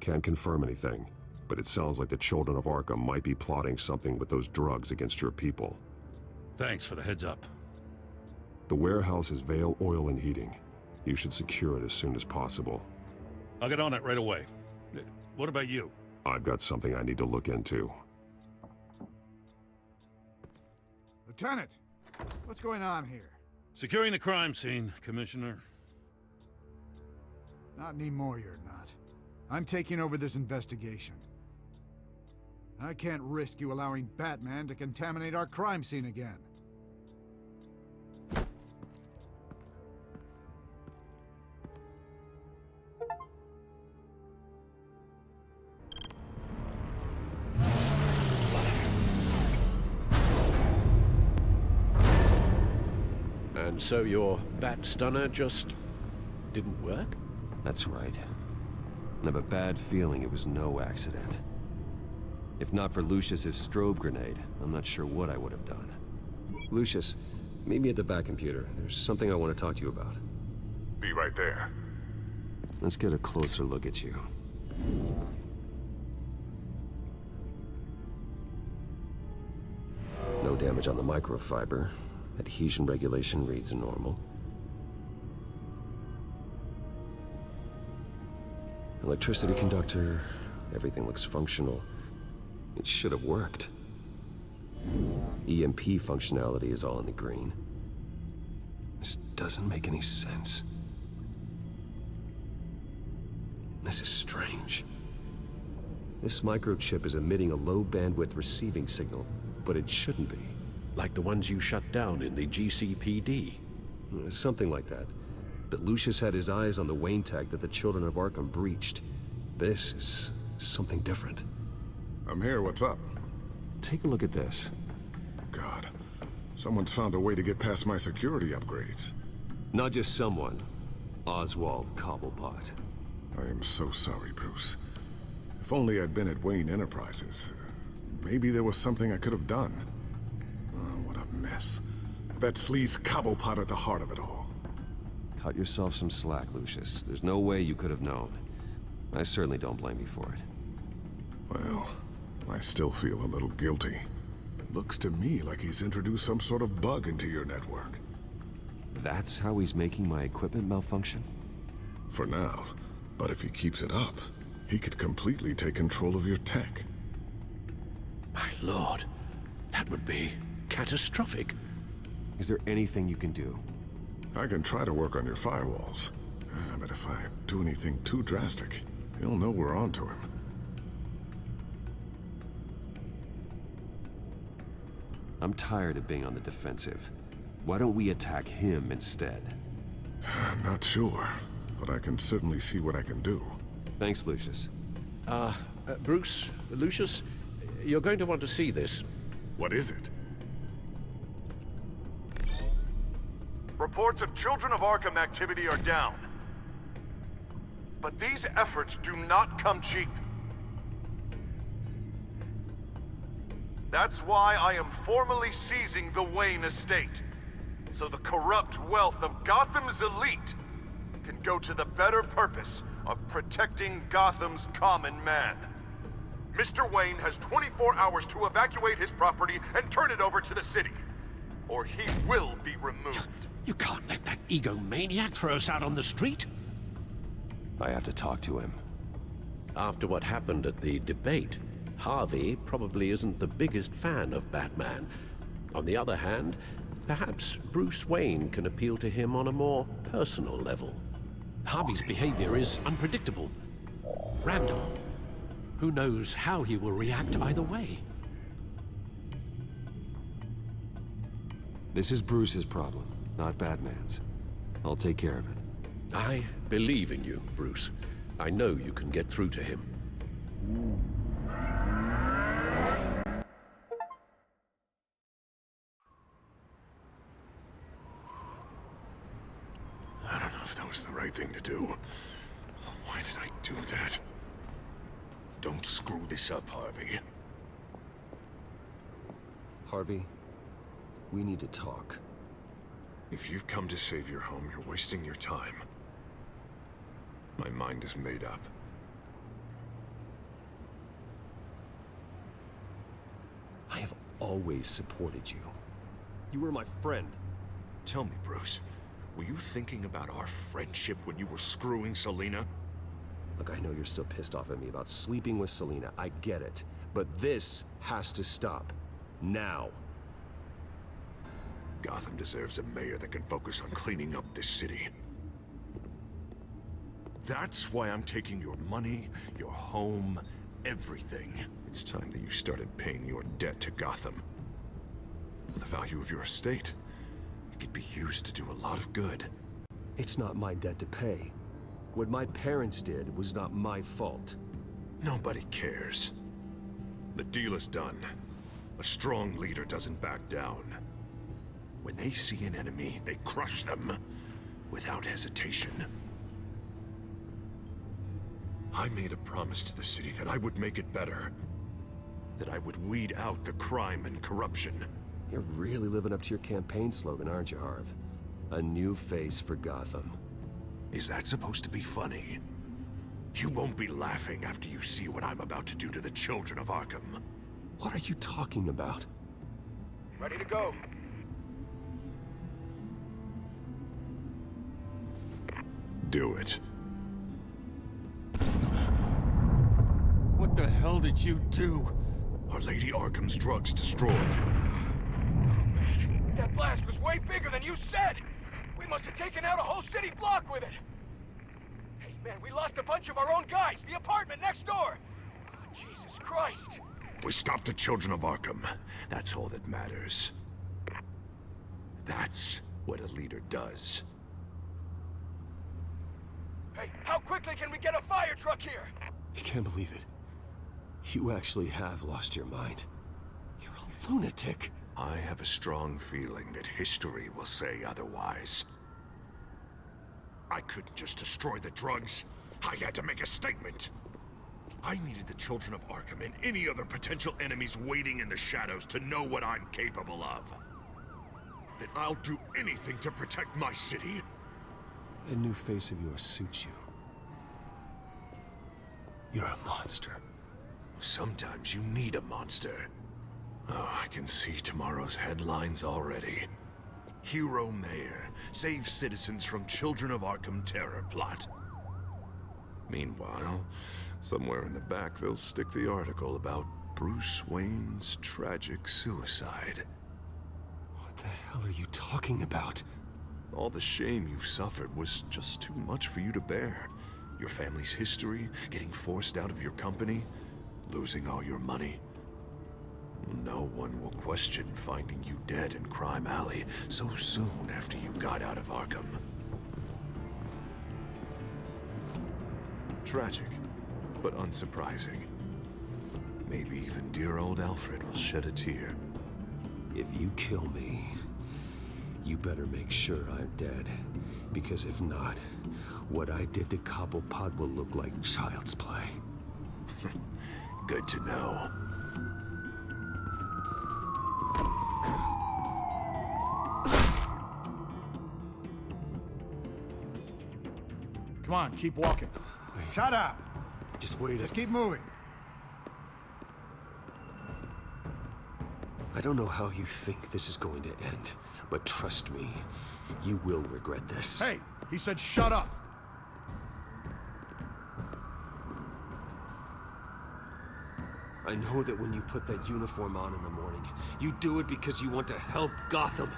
Can't confirm anything, but it sounds like the children of Arkham might be plotting something with those drugs against your people. Thanks for the heads up. The warehouse is Vale Oil and Heating. You should secure it as soon as possible. I'll get on it right away. What about you? I've got something I need to look into. Lieutenant, what's going on here? Securing the crime scene, Commissioner. Not anymore, you're not. I'm taking over this investigation. I can't risk you allowing Batman to contaminate our crime scene again. And so your bat stunner just didn't work? That's right. I have a bad feeling it was no accident. If not for Lucius's strobe grenade, I'm not sure what I would have done. Lucius, meet me at the back computer. There's something I want to talk to you about. Be right there. Let's get a closer look at you. No damage on the microfiber. Adhesion regulation reads normal. Electricity conductor, everything looks functional. It should have worked. EMP functionality is all in the green. This doesn't make any sense. This is strange. This microchip is emitting a low bandwidth receiving signal, but it shouldn't be. Like the ones you shut down in the GCPD? Something like that. But Lucius had his eyes on the Wayne tag that the Children of Arkham breached. This is something different. I'm here, what's up? Take a look at this. God, someone's found a way to get past my security upgrades. Not just someone. Oswald Cobblepot. I am so sorry, Bruce. If only I'd been at Wayne Enterprises. Maybe there was something I could have done. Oh, what a mess. That sleaze Cobblepot at the heart of it all. Cut yourself some slack, Lucius. There's no way you could have known. I certainly don't blame you for it. Well, I still feel a little guilty. Looks to me like he's introduced some sort of bug into your network. That's how he's making my equipment malfunction? For now. But if he keeps it up, he could completely take control of your tech. My lord, that would be catastrophic. Is there anything you can do? I can try to work on your firewalls. But if I do anything too drastic, he'll know we're onto him. I'm tired of being on the defensive. Why don't we attack him instead? I'm not sure, but I can certainly see what I can do. Thanks, Lucius. Bruce, Lucius, you're going to want to see this. What is it? Reports of Children of Arkham activity are down. But these efforts do not come cheap. That's why I am formally seizing the Wayne estate, so the corrupt wealth of Gotham's elite can go to the better purpose of protecting Gotham's common man. Mr. Wayne has 24 hours to evacuate his property and turn it over to the city, or he will be removed. You can't let that egomaniac throw us out on the street. I have to talk to him. After what happened at the debate, Harvey probably isn't the biggest fan of Batman. On the other hand, perhaps Bruce Wayne can appeal to him on a more personal level. Harvey's behavior is unpredictable, random. Who knows how he will react either way? This is Bruce's problem, not Batman's. I'll take care of it. I believe in you, Bruce. I know you can get through to him. I don't know if that was the right thing to do. Why did I do that? Don't screw this up, Harvey. Harvey, we need to talk. If you've come to save your home, you're wasting your time. My mind is made up. I have always supported you. You were my friend. Tell me, Bruce, were you thinking about our friendship when you were screwing Selina? Look, I know you're still pissed off at me about sleeping with Selina. I get it. But this has to stop. Now. Gotham deserves a mayor that can focus on cleaning up this city. That's why I'm taking your money, your home, everything. It's time that you started paying your debt to Gotham. For the value of your estate, it could be used to do a lot of good. It's not my debt to pay. What my parents did was not my fault. Nobody cares. The deal is done. A strong leader doesn't back down. When they see an enemy, they crush them without hesitation. I made a promise to the city that I would make it better. That I would weed out the crime and corruption. You're really living up to your campaign slogan, aren't you, Harv? A new face for Gotham. Is that supposed to be funny? You won't be laughing after you see what I'm about to do to the children of Arkham. What are you talking about? Ready to go. Do it. What the hell did you do? Are Lady Arkham's drugs destroyed? That blast was way bigger than you said! We must have taken out a whole city block with it! Hey man, we lost a bunch of our own guys! The apartment next door! Oh, Jesus Christ! We stopped the children of Arkham. That's all that matters. That's what a leader does. Hey, how quickly can we get a fire truck here? I can't believe it. You actually have lost your mind. You're a lunatic. I have a strong feeling that history will say otherwise. I couldn't just destroy the drugs. I had to make a statement. I needed the children of Arkham and any other potential enemies waiting in the shadows to know what I'm capable of. That I'll do anything to protect my city. That new face of yours suits you. You're a monster. Sometimes you need a monster. Oh, I can see tomorrow's headlines already. Hero Mayor saves citizens from Children of Arkham terror plot. Meanwhile, somewhere in the back they'll stick the article about Bruce Wayne's tragic suicide. What the hell are you talking about? All the shame you've suffered was just too much for you to bear. Your family's history, getting forced out of your company, losing all your money. No one will question finding you dead in Crime Alley so soon after you got out of Arkham. Tragic, but unsurprising. Maybe even dear old Alfred will shed a tear. If you kill me, you better make sure I'm dead. Because if not, what I did to Cobblepot will look like child's play. Good to know. Come on, keep walking. Shut up! Just wait. Just keep moving. I don't know how you think this is going to end, but trust me, you will regret this. Hey, he said shut up! I know that when you put that uniform on in the morning, you do it because you want to help Gotham.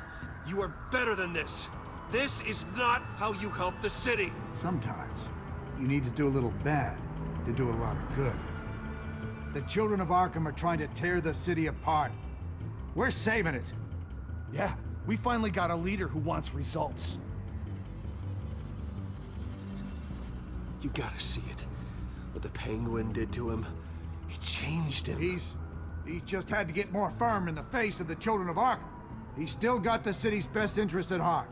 You are better than this. This is not how you help the city. Sometimes, you need to do a little bad to do a lot of good. The children of Arkham are trying to tear the city apart. We're saving it. Yeah, we finally got a leader who wants results. You gotta see it. What the Penguin did to him, it changed him. He's just had to get more firm in the face of the children of Arkham. He's still got the city's best interests at heart.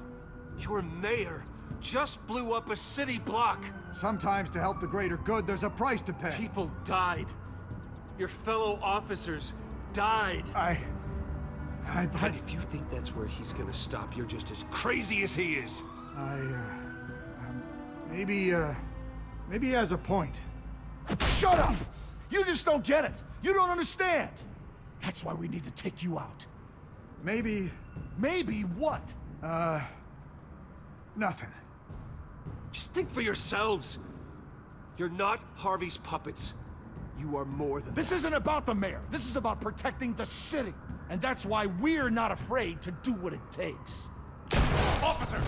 Your mayor just blew up a city block. Sometimes to help the greater good, there's a price to pay. People died. Your fellow officers died. And if you think that's where he's gonna stop, you're just as crazy as he is. Maybe he has a point. Shut up! You just don't get it. You don't understand. That's why we need to take you out. Maybe what? Nothing. Just think for yourselves. You're not Harvey's puppets. You are more than This that. isn't about the mayor. This is about protecting the city. And that's why we're not afraid to do what it takes. Officer,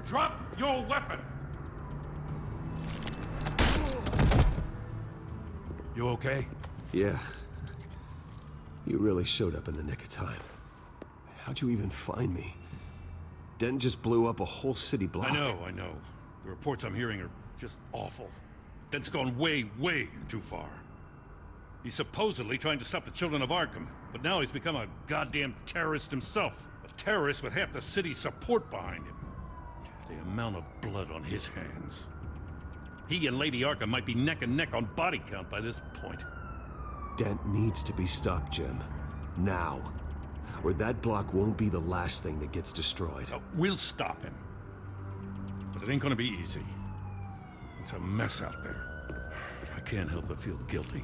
drop your weapon. You okay? Yeah. You really showed up in the nick of time. How'd you even find me? Dent just blew up a whole city block. I know. The reports I'm hearing are just awful. Dent's gone way, way too far. He's supposedly trying to stop the children of Arkham, but now he's become a goddamn terrorist himself. A terrorist with half the city's support behind him. The amount of blood on his hands. He and Lady Arkham might be neck and neck on body count by this point. Dent needs to be stopped, Jim. Now. Or that block won't be the last thing that gets destroyed. We'll stop him. But it ain't gonna be easy. It's a mess out there. I can't help but feel guilty.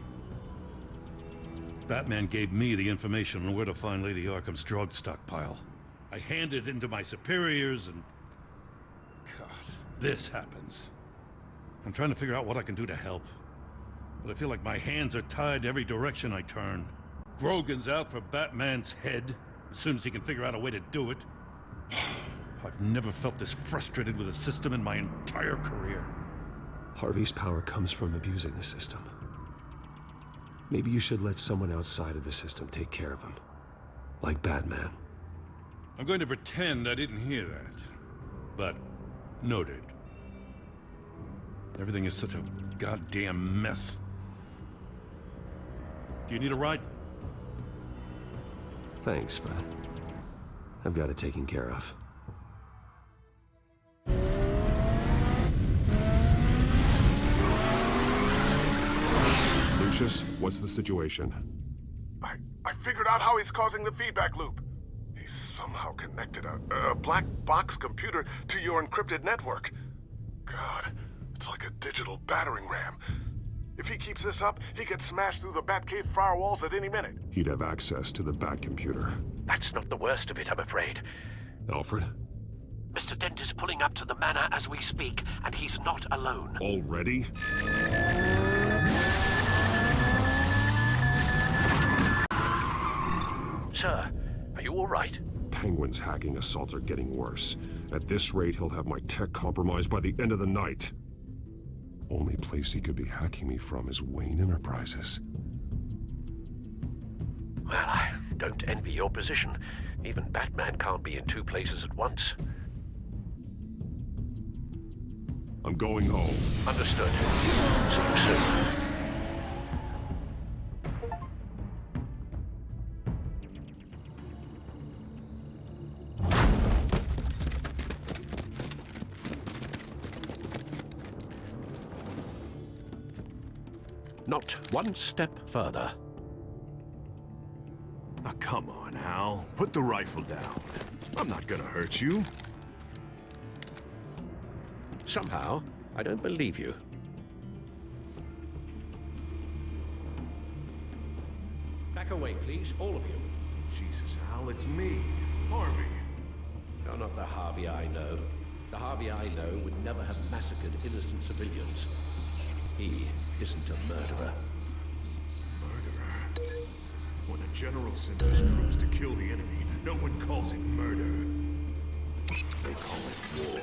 Batman gave me the information on where to find Lady Arkham's drug stockpile. I handed it into my superiors and... God, this happens. I'm trying to figure out what I can do to help. But I feel like my hands are tied every direction I turn. Grogan's out for Batman's head, as soon as he can figure out a way to do it. I've never felt this frustrated with a system in my entire career. Harvey's power comes from abusing the system. Maybe you should let someone outside of the system take care of him. Like Batman. I'm going to pretend I didn't hear that. But, noted. Everything is such a goddamn mess. Do you need a ride? Thanks, but I've got it taken care of. Lucius, what's the situation? I figured out how he's causing the feedback loop. He's somehow connected a black box computer to your encrypted network. God, it's like a digital battering ram. If he keeps this up, he could smash through the Batcave firewalls at any minute. He'd have access to the Bat computer. That's not the worst of it, I'm afraid. Alfred? Mr. Dent is pulling up to the manor as we speak, and he's not alone. Already? Sir, are you all right? Penguin's hacking assaults are getting worse. At this rate, he'll have my tech compromised by the end of the night. Only place he could be hacking me from is Wayne Enterprises. Well, I don't envy your position. Even Batman can't be in two places at once. I'm going home. Understood. See you soon. Not one step further. Oh, come on, Al. Put the rifle down. I'm not gonna hurt you. Somehow, I don't believe you. Back away, please, all of you. Jesus, Al, it's me, Harvey. You're not the Harvey I know. The Harvey I know would never have massacred innocent civilians. He isn't a murderer. Murderer? When a general sends his troops to kill the enemy, no one calls it murder. They call it war.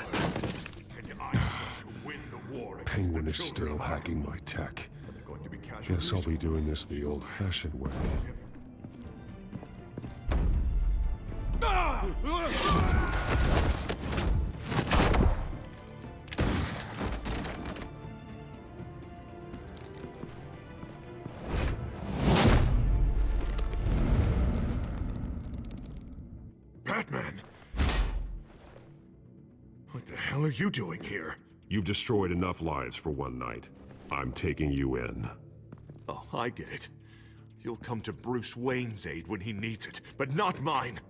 And I want to win the war. Penguin is still hacking my tech. Guess I'll be doing this the old-fashioned way. Batman! What the hell are you doing here? You've destroyed enough lives for one night. I'm taking you in. Oh, I get it. You'll come to Bruce Wayne's aid when he needs it, but not mine.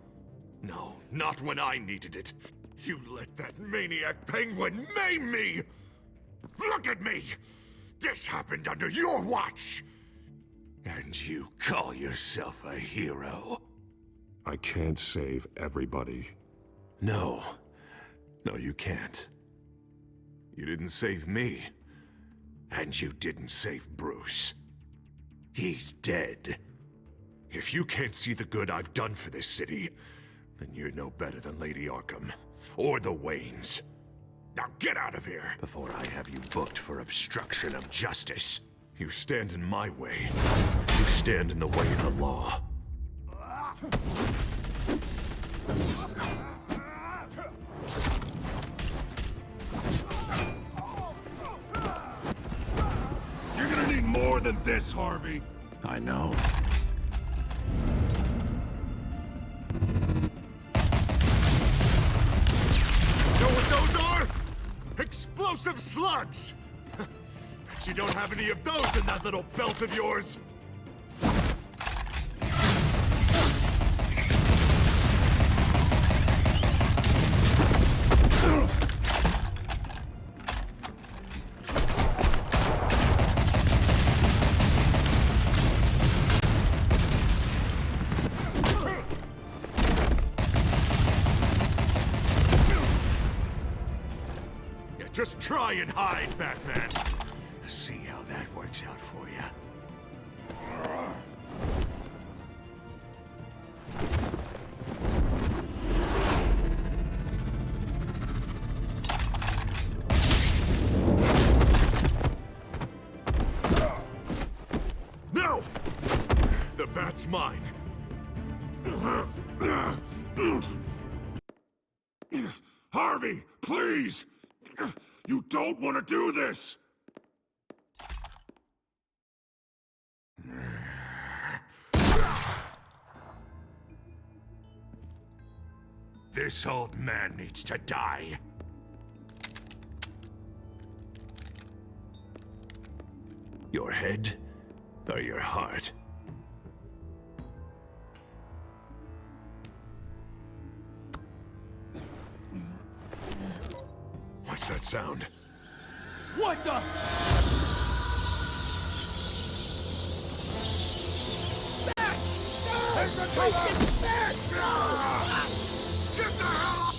No, not when I needed it. You let that maniac Penguin maim me! Look at me! This happened under your watch! And you call yourself a hero? I can't save everybody. No. No, you can't. You didn't save me. And you didn't save Bruce. He's dead. If you can't see the good I've done for this city, then you're no better than Lady Arkham. Or the Waynes. Now get out of here before I have you booked for obstruction of justice. You stand in my way. You stand in the way of the law. You're gonna need more than this, Harvey. I know. explosive slugs! Bet you don't have any of those in that little belt of yours! Just try and hide, Batman. See how that works out for you. No! The bat's mine. Harvey, please! You don't want to do this! This old man needs to die. Your head or your heart? What's that sound? What the? There's the freaking bat! Get the hell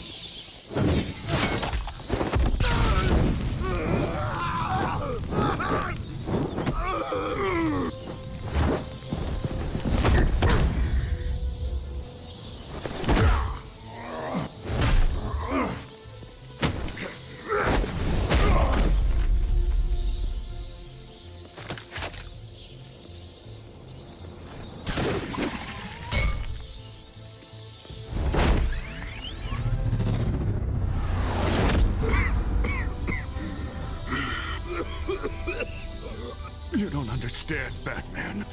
You don't understand, Batman.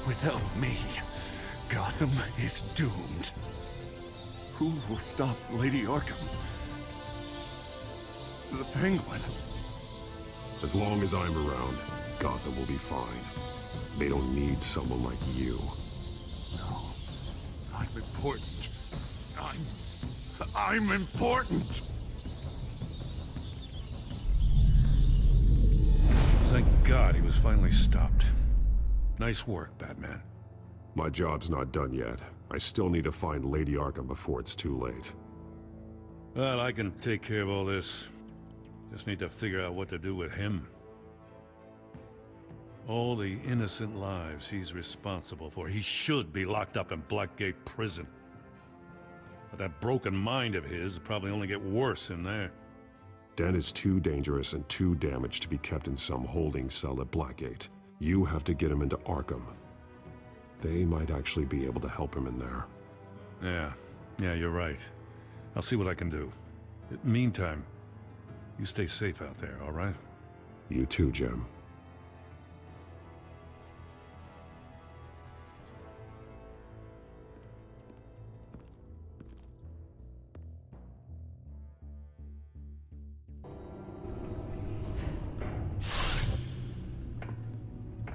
Without me, Gotham is doomed. Who will stop Lady Arkham? The Penguin. As long as I'm around, Gotham will be fine. They don't need someone like you. No. I'm important. I'm important! Thank God he was finally stopped. Nice work, Batman. My job's not done yet. I still need to find Lady Arkham before it's too late. Well, I can take care of all this. Just need to figure out what to do with him. All the innocent lives he's responsible for. He should be locked up in Blackgate Prison. But that broken mind of his will probably only get worse in there. Den is too dangerous and too damaged to be kept in some holding cell at Blackgate. You have to get him into Arkham. They might actually be able to help him in there. Yeah, you're right. I'll see what I can do. Meantime, you stay safe out there, all right? You too, Jim.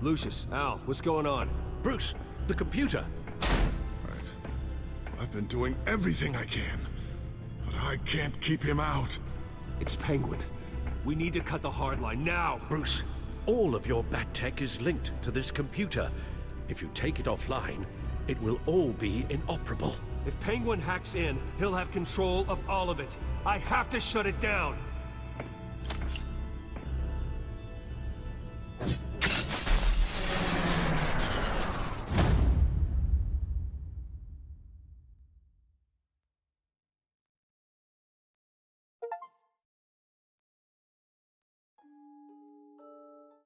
Lucius, Al, what's going on? Bruce, the computer! I've been doing everything I can, but I can't keep him out. It's Penguin. We need to cut the hard line now! Bruce, all of your bat tech is linked to this computer. If you take it offline, it will all be inoperable. If Penguin hacks in, he'll have control of all of it. I have to shut it down!